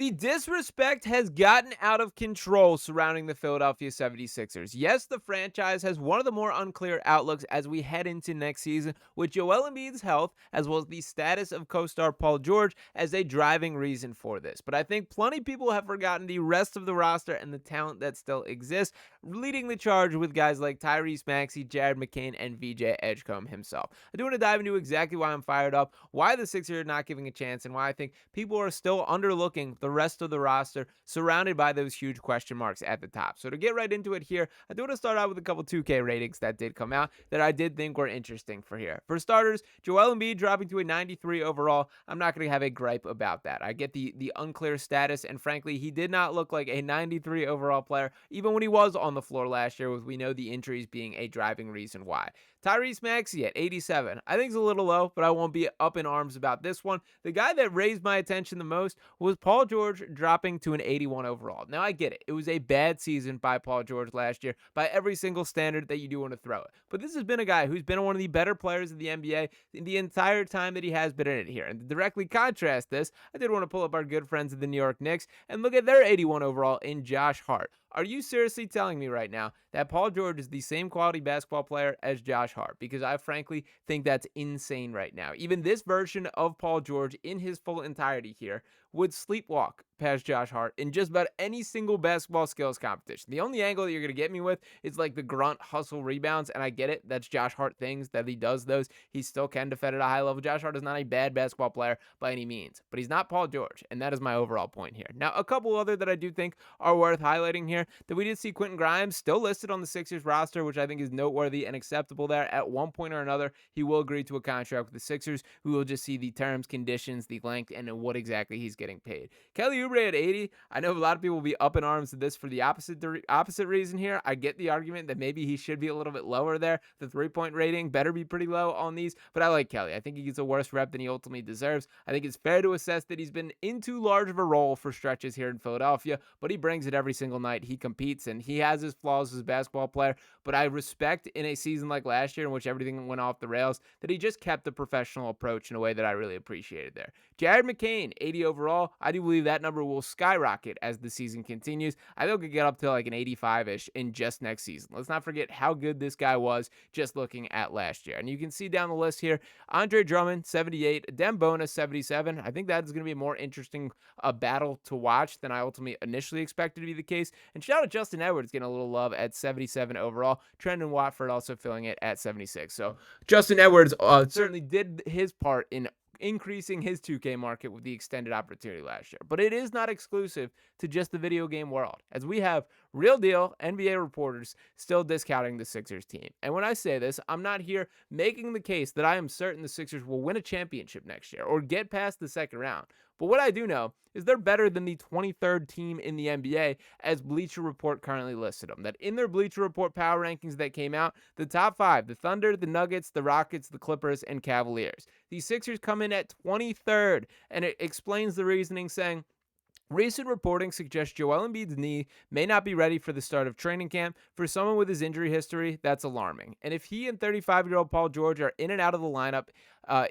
The disrespect has gotten out of control surrounding the Philadelphia 76ers. Yes, the franchise has one of the more unclear outlooks as we head into next season, with Joel Embiid's health as well as the status of co-star Paul George as a driving reason for this. But I think plenty of people have forgotten the rest of the roster and the talent that still exists, leading the charge with guys like Tyrese Maxey, Jared McCain, and VJ Edgecombe himself. I do want to dive into exactly why I'm fired up, why the Sixers are not giving a chance, and why I think people are still underlooking the rest of the roster surrounded by those huge question marks at the top. So to get right into it here, I do want to start out with a couple 2K ratings that did come out that I did think were interesting for here. For starters, Joel Embiid dropping to a 93 overall. I'm not going to have a gripe about that. I get the unclear status, and frankly, he did not look like a 93 overall player, even when he was on the floor last year, with we know the injuries being a driving reason why. Tyrese Maxey at 87. I think it's a little low, but I won't be up in arms about this one. The guy that raised my attention the most was Paul George dropping to an 81 overall. Now, I get it. It was a bad season by Paul George last year by every single standard that you do want to throw it. But this has been a guy who's been one of the better players in the NBA in the entire time that he has been in it here. And to directly contrast this, I did want to pull up our good friends of the New York Knicks and look at their 81 overall in Josh Hart. Are you seriously telling me right now that Paul George is the same quality basketball player as Josh Hart? Because I frankly think that's insane right now. Even this version of Paul George in his full entirety here would sleepwalk past Josh Hart in just about any single basketball skills competition. The only angle that you're going to get me with is like the grunt hustle rebounds, and I get it. That's Josh Hart things that he does those. He still can defend at a high level. Josh Hart is not a bad basketball player by any means, but he's not Paul George, and that is my overall point here. Now, a couple other that I do think are worth highlighting here, that we did see Quentin Grimes still listed on the Sixers roster, which I think is noteworthy and acceptable there. At one point or another, he will agree to a contract with the Sixers. We will just see the terms, conditions, the length, and what exactly he's getting paid. Kelly Oubre at 80. I know a lot of people will be up in arms at this for the opposite reason here. I get the argument that maybe he should be a little bit lower there. The three-point rating better be pretty low on these, but I like Kelly. I think he gets a worse rep than he ultimately deserves. I think it's fair to assess that he's been in too large of a role for stretches here in Philadelphia, but he brings it every single night. He competes, and he has his flaws as a basketball player, but I respect in a season like last year in which everything went off the rails that he just kept the professional approach in a way that I really appreciated there. Jared McCain, 80 overall. I do believe that number will skyrocket as the season continues. I think it could get up to like an 85-ish in just next season. Let's not forget how good this guy was just looking at last year. And you can see down the list here, Andre Drummond, 78, Dembona, 77. I think that is going to be a more interesting battle to watch than I ultimately initially expected to be the case. And shout out Justin Edwards getting a little love at 77 overall. Trendon Watford also filling it at 76. So Justin Edwards certainly did his part in increasing his 2K market with the extended opportunity last year. But it is not exclusive to just the video game world, as we have real deal NBA reporters still discounting the Sixers team. And when I say this, I'm not here making the case that I am certain the Sixers will win a championship next year or get past the second round. But what I do know is they're better than the 23rd team in the NBA as Bleacher Report currently listed them. That in their Bleacher Report power rankings that came out, the top five, the Thunder, the Nuggets, the Rockets, the Clippers, and Cavaliers. The Sixers come in at 23rd, and it explains the reasoning saying, recent reporting suggests Joel Embiid's knee may not be ready for the start of training camp. For someone with his injury history, that's alarming. And if he and 35-year-old Paul George are in and out of the lineup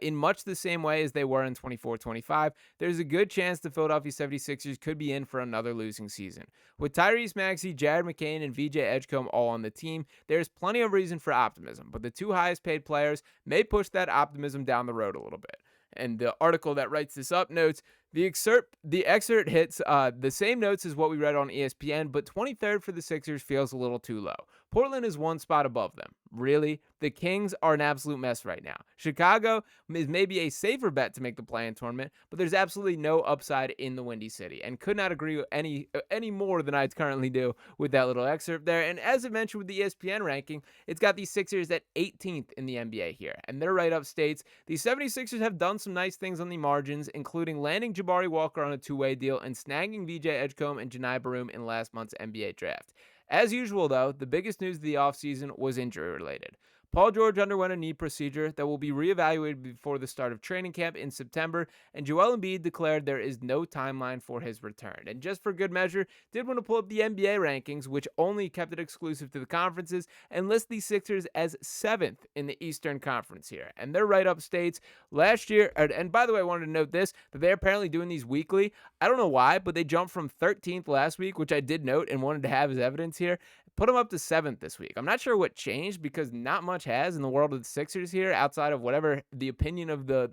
in much the same way as they were in 24-25, there's a good chance the Philadelphia 76ers could be in for another losing season. With Tyrese Maxey, Jared McCain, and VJ Edgecombe all on the team, there's plenty of reason for optimism, but the two highest paid players may push that optimism down the road a little bit. And the article that writes this up notes, the excerpt hits the same notes as what we read on ESPN, but 23rd for the Sixers feels a little too low. Portland is one spot above them. Really? The Kings are an absolute mess right now. Chicago is maybe a safer bet to make the play-in tournament, but there's absolutely no upside in the Windy City, and could not agree with any more than I currently do with that little excerpt there. And as I mentioned with the ESPN ranking, it's got the Sixers at 18th in the NBA here, and their write-up states, the 76ers have done some nice things on the margins, including landing Jabari Walker on a two-way deal and snagging VJ Edgecombe and Janai Baroum in last month's NBA draft. As usual, though, the biggest news of the offseason was injury-related. Paul George underwent a knee procedure that will be reevaluated before the start of training camp in September, and Joel Embiid declared there is no timeline for his return. And just for good measure, did want to pull up the NBA rankings, which only kept it exclusive to the conferences, and list the Sixers as 7th in the Eastern Conference here. And their write-up states last year, and by the way, I wanted to note this, that they're apparently doing these weekly. I don't know why, but they jumped from 13th last week, which I did note and wanted to have as evidence here, put them up to 7th this week. I'm not sure what changed because not much has in the world of the Sixers here outside of whatever the opinion of the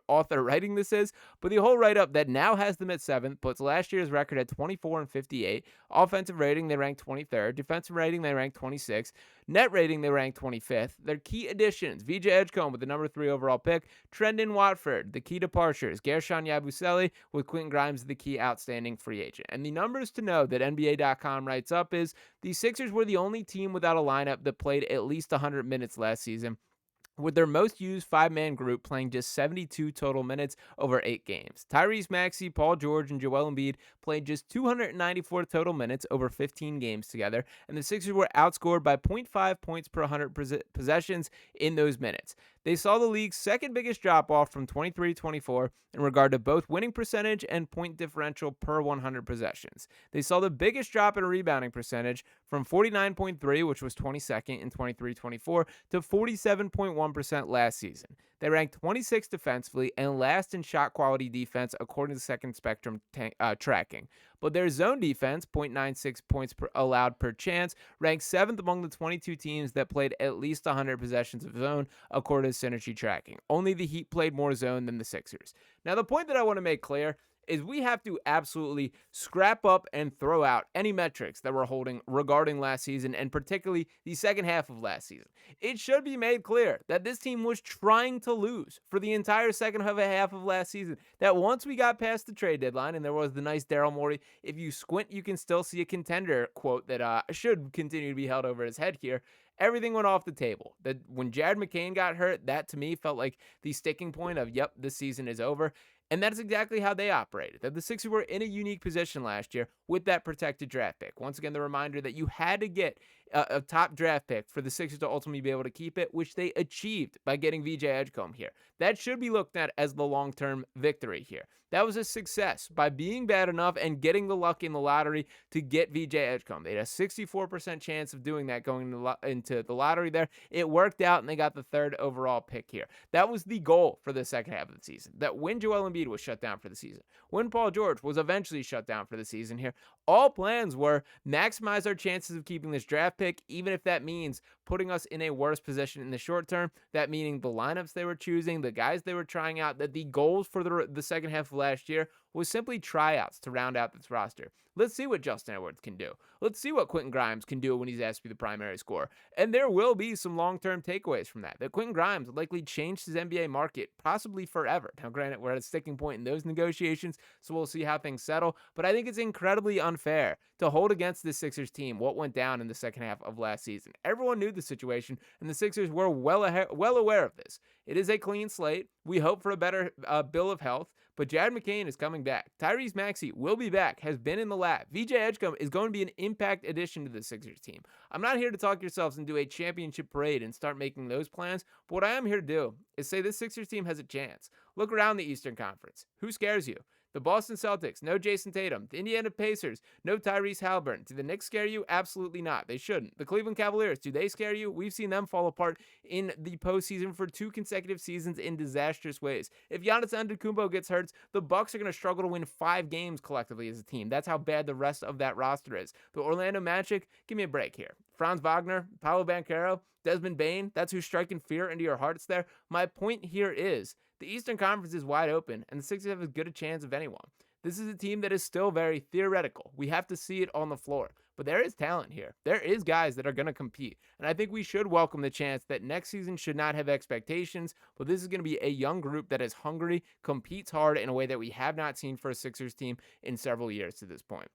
author writing this is. But the whole write-up that now has them at 7th puts last year's record at 24-58. Offensive rating, they ranked 23rd. Defensive rating, they ranked 26th. Net rating, they ranked 25th. Their key additions, VJ Edgecombe with the number 3 overall pick, Trendon Watford, the key departures, Gershon Yabusele with Quentin Grimes, the key outstanding free agent. And the numbers to know that NBA.com writes up is the Sixers were the only team without a lineup that played at least 100 minutes last season, with their most used five-man group playing just 72 total minutes over 8 games. Tyrese Maxey, Paul George, and Joel Embiid played just 294 total minutes over 15 games together, and the Sixers were outscored by 0.5 points per 100 possessions in those minutes. They saw the league's second biggest drop-off from 23-24 in regard to both winning percentage and point differential per 100 possessions. They saw the biggest drop in rebounding percentage from 49.3, which was 22nd in 23-24, to 47.1% last season. They ranked 26th defensively and last in shot quality defense according to Second Spectrum tracking. But their zone defense, 0.96 points allowed per chance, ranked 7th among the 22 teams that played at least 100 possessions of zone according to Synergy tracking. Only the Heat played more zone than the Sixers. Now, the point that I want to make clear is we have to absolutely scrap up and throw out any metrics that we're holding regarding last season, and particularly the second half of last season. It should be made clear that this team was trying to lose for the entire second half of last season. That once we got past the trade deadline, and there was the nice Daryl Morey, if you squint, you can still see a contender quote that should continue to be held over his head here. Everything went off the table. That when Jared McCain got hurt, that to me felt like the sticking point of, yep, this season is over. And that's exactly how they operated. That the Sixers were in a unique position last year with that protected draft pick. Once again, the reminder that you had to get a top draft pick for the Sixers to ultimately be able to keep it, which they achieved by getting VJ Edgecombe here. That should be looked at as the long-term victory here. That was a success by being bad enough and getting the luck in the lottery to get VJ Edgecombe. They had a 64% chance of doing that going into the lottery there. It worked out, and they got the 3rd overall pick here. That was the goal for the second half of the season. That when Joel Embiid was shut down for the season, when Paul George was eventually shut down for the season here, all plans were maximize our chances of keeping this draft pick, even if that means putting us in a worse position in the short term. That meaning the lineups they were choosing, the guys they were trying out, that the goals for the second half of last year was simply tryouts to round out this roster. Let's see what Justin Edwards can do. Let's see what Quentin Grimes can do when he's asked to be the primary scorer. And there will be some long-term takeaways from that. That Quentin Grimes likely changed his NBA market, possibly forever. Now, granted, we're at a sticking point in those negotiations, so we'll see how things settle. But I think it's incredibly unfair to hold against the Sixers team what went down in the second half of last season. Everyone knew the situation, and the Sixers were well aware of this. It is a clean slate. We hope for a better bill of health. But Jared McCain is coming back. Tyrese Maxey will be back, has been in the lab. VJ Edgecombe is going to be an impact addition to the Sixers team. I'm not here to talk yourselves into a championship parade and start making those plans, but what I am here to do is say this Sixers team has a chance. Look around the Eastern Conference. Who scares you? The Boston Celtics, no Jason Tatum. The Indiana Pacers, no Tyrese Halliburton. Do the Knicks scare you? Absolutely not. They shouldn't. The Cleveland Cavaliers, do they scare you? We've seen them fall apart in the postseason for 2 consecutive seasons in disastrous ways. If Giannis Antetokounmpo gets hurt, the Bucks are going to struggle to win 5 games collectively as a team. That's how bad the rest of that roster is. The Orlando Magic, give me a break here. Franz Wagner, Paolo Banchero, Desmond Bane, that's who's striking fear into your hearts there. My point here is the Eastern Conference is wide open, and the Sixers have as good a chance of anyone. This is a team that is still very theoretical. We have to see it on the floor. But there is talent here. There is guys that are going to compete. And I think we should welcome the chance that next season should not have expectations, but this is going to be a young group that is hungry, competes hard in a way that we have not seen for a Sixers team in several years to this point.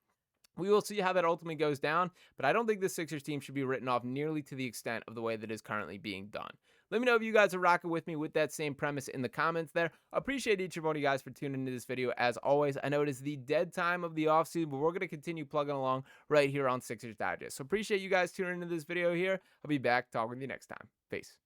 We will see how that ultimately goes down, but I don't think the Sixers team should be written off nearly to the extent of the way that is currently being done. Let me know if you guys are rocking with me with that same premise in the comments there. Appreciate each and one of you guys for tuning into this video. As always, I know it is the dead time of the offseason, but we're going to continue plugging along right here on Sixers Digest. So appreciate you guys tuning into this video here. I'll be back talking with you next time. Peace.